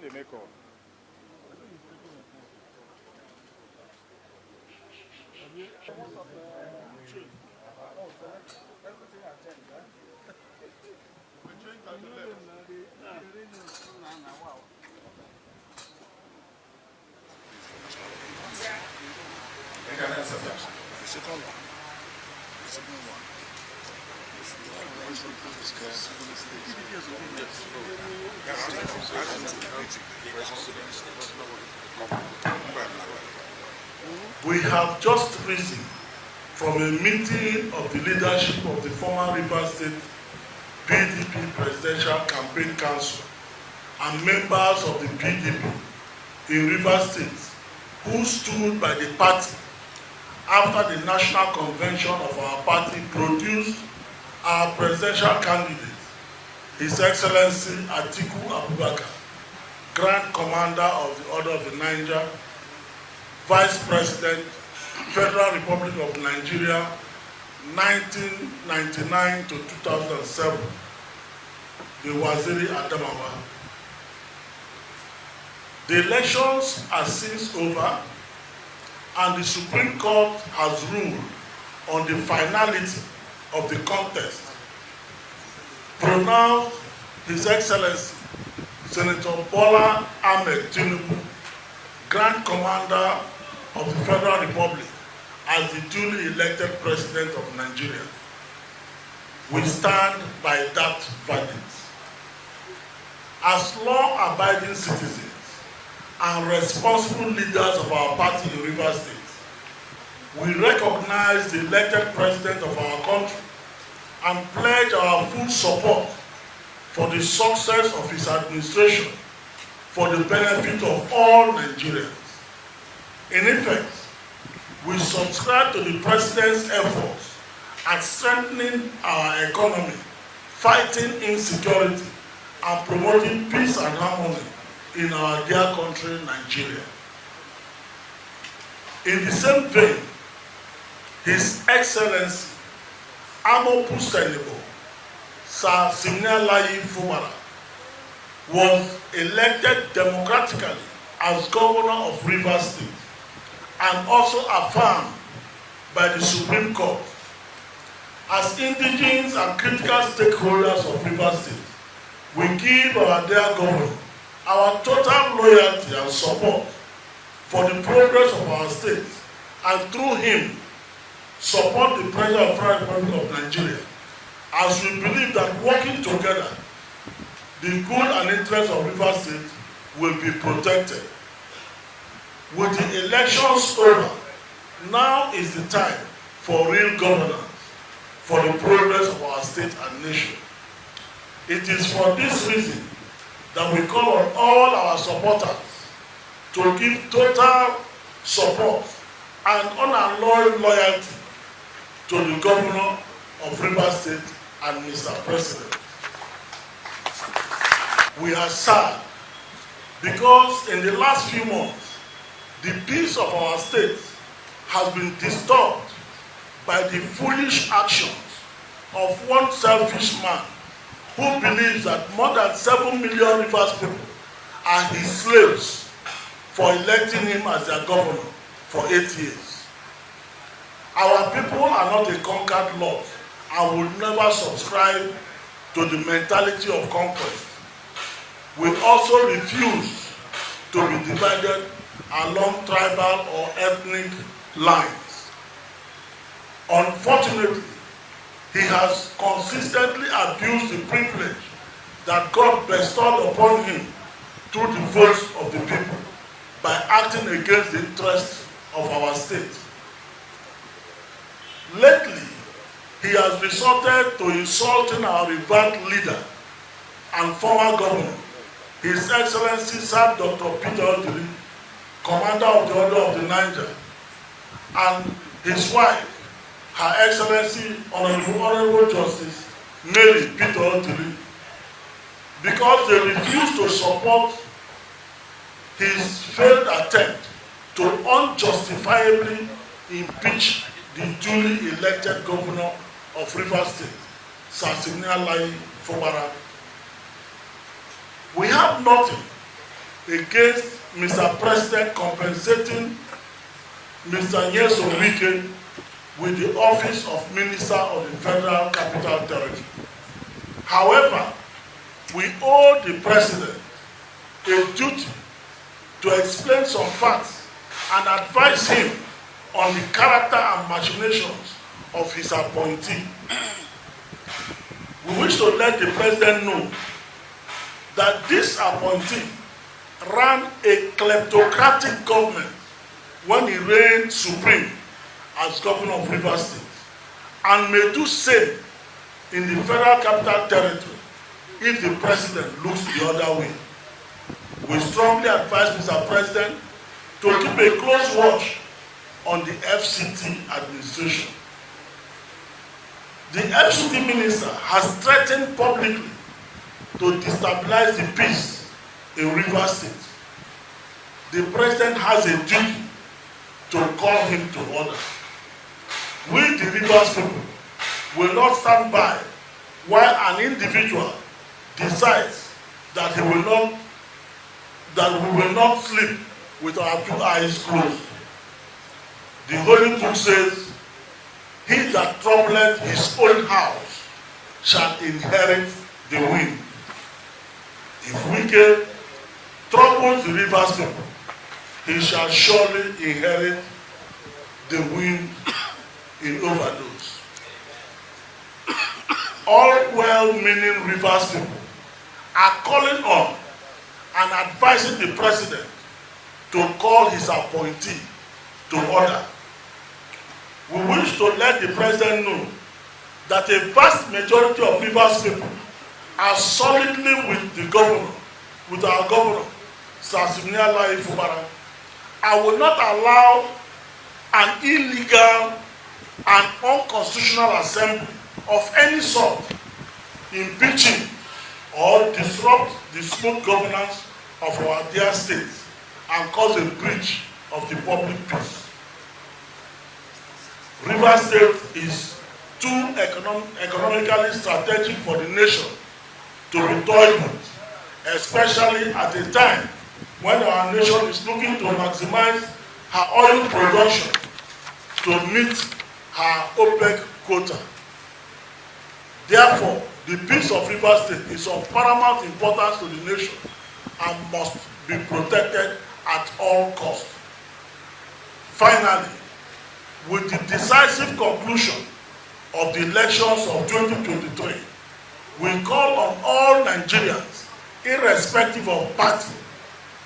When they make call. We have just risen from a meeting of the leadership of the former Rivers State PDP Presidential Campaign Council and members of the PDP in Rivers State who stood by the party after the national convention of our party produced our presidential candidate, His Excellency Atiku Abubakar, Grand Commander of the Order of the Niger, Vice President, Federal Republic of Nigeria, 1999 to 2007, the Waziri Adamawa. The elections are since over, and the Supreme Court has ruled on the finality of the contest. Pronounced His Excellency Senator Bola Ahmed Tinubu, Grand Commander of the Federal Republic, as the duly elected President of Nigeria. We stand by that verdict. As law-abiding citizens and responsible leaders of our party in Rivers State, we recognize the elected President of our country and pledge our full support for the success of his administration for the benefit of all Nigerians. In effect, we subscribe to the President's efforts at strengthening our economy, fighting insecurity, and promoting peace and harmony in our dear country, Nigeria. In the same vein, His Excellency Amopu Senebo Sir Signalayi FUBARA was elected democratically as Governor of Rivers State and also affirmed by the Supreme Court. As indigenous and critical stakeholders of Rivers State, we give our dear Governor our total loyalty and support for the progress of our state, and through him, support the President of the Federal Republic of Nigeria, as we believe that working together, the good and interest of Rivers State will be protected. With the elections over, now is the time for real governance, for the progress of our state and nation. It is for this reason that we call on all our supporters to give total support and unalloyed loyalty to the Governor of Rivers State and Mr. President. We are sad because in the last few months, the peace of our state has been disturbed by the foolish actions of one selfish man who believes that more than 7 million Rivers people are his slaves for electing him as their governor for 8 years. Our people are not a conquered lot and will never subscribe to the mentality of conquest. We also refuse to be divided along tribal or ethnic lines. Unfortunately, he has consistently abused the privilege that God bestowed upon him through the votes of the people by acting against the interests of our state. Lately, he has resorted to insulting our revered leader and former governor, His Excellency Sir Dr. Peter Odili, Commander of the Order of the Niger, and his wife, Her Excellency Honorable Justice Mary Peter Odili, because they refused to support his failed attempt to unjustifiably impeach the duly elected governor of Rivers State, Sir Signalayi FUBARA. We have nothing against Mr. President compensating Mr. WIKE with the office of Minister of the Federal Capital Territory. However, we owe the President a duty to explain some facts and advise him on the character and machinations of his appointee. We wish to let the President know that this appointee ran a kleptocratic government when he reigned supreme as governor of Rivers State, and may do same in the Federal Capital Territory if the President looks the other way. We strongly advise Mr. President to keep a close watch on the FCT administration. The FCT minister has threatened publicly to destabilize the peace in Rivers State. The President has a duty to call him to order. We, the Rivers people, will not stand by while an individual decides that we will not sleep with our two eyes closed. The Holy Book says, "He that troubleth his own house shall inherit the wind." If WIKE troubles the Rivers people, he shall surely inherit the wind in overdose. All well-meaning Rivers people are calling on and advising the President to call his appointee to order. We wish to let the President know that a vast majority of Rivers people are solidly with the governor, with our governor, Sir FUBARA. I will not allow an illegal and unconstitutional assembly of any sort impeaching or disrupt the smooth governance of our dear state and cause a breach of the public peace. Rivers State is too economically strategic for the nation to be toyed with, especially at a time when our nation is looking to maximize her oil production to meet her OPEC quota. Therefore, the peace of Rivers State is of paramount importance to the nation and must be protected at all costs. Finally, with the decisive conclusion of the elections of 2023, we call on all Nigerians, irrespective of party,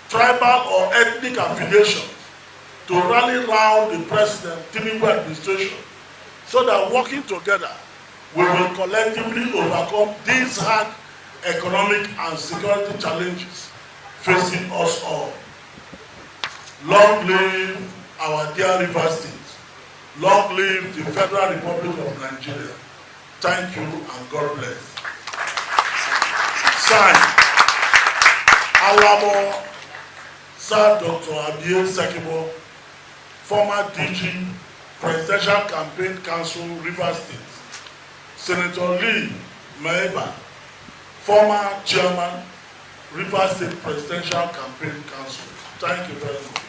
tribal or ethnic affiliation, to rally round the President Tinubu administration so that working together we will collectively overcome these hard economic and security challenges facing us all. Long live our dear Rivers State. Long live the Federal Republic of Nigeria. Thank you and God bless. Signed, Alamo Sir Dr. Abie Sekibo, former DG, Presidential Campaign Council, Rivers State. Senator Lee Maeba, former Chairman, Rivers State Presidential Campaign Council. Thank you very much.